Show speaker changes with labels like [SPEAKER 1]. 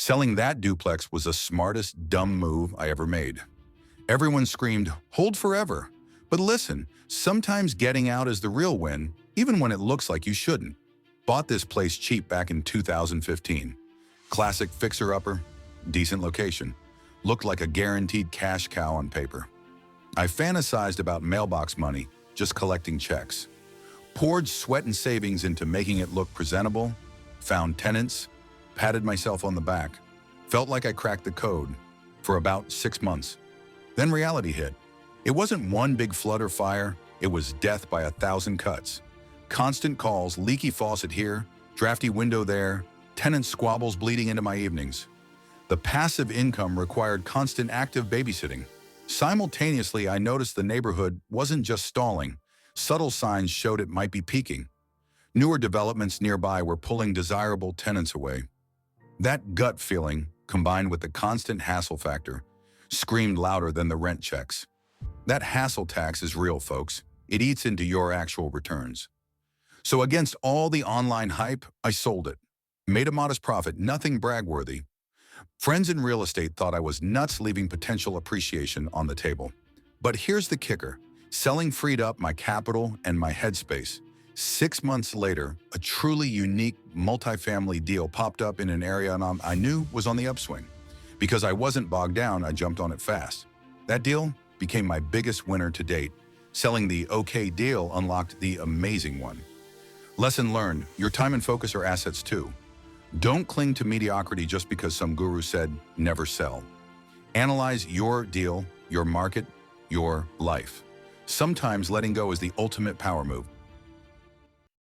[SPEAKER 1] Selling that duplex was the smartest, dumb move I ever made. Everyone screamed, "Hold forever." But listen, sometimes getting out is the real win, even when it looks like you shouldn't. Bought this place cheap back in 2015. Classic fixer-upper, decent location. Looked like a guaranteed cash cow on paper. I fantasized about mailbox money, just collecting checks. Poured sweat and savings into making it look presentable, found tenants, patted myself on the back. Felt like I cracked the code for about 6 months. Then reality hit. It wasn't one big flood or fire, it was death by 1,000 cuts. Constant calls, leaky faucet here, drafty window there, tenant squabbles bleeding into my evenings. The passive income required constant active babysitting. Simultaneously, I noticed the neighborhood wasn't just stalling. Subtle signs showed it might be peaking. Newer developments nearby were pulling desirable tenants away. That gut feeling, combined with the constant hassle factor, screamed louder than the rent checks. That hassle tax is real, folks. It eats into your actual returns. So against all the online hype, I sold it. Made a modest profit, nothing brag-worthy. Friends in real estate thought I was nuts, leaving potential appreciation on the table. But here's the kicker. Selling freed up my capital and my headspace. 6 months later, a truly unique multifamily deal popped up in an area I knew was on the upswing. Because I wasn't bogged down, I jumped on it fast. That deal became my biggest winner to date. Selling the okay deal unlocked the amazing one. Lesson learned, your time and focus are assets too. Don't cling to mediocrity just because some guru said never sell. Analyze your deal, your market, your life. Sometimes letting go is the ultimate power move.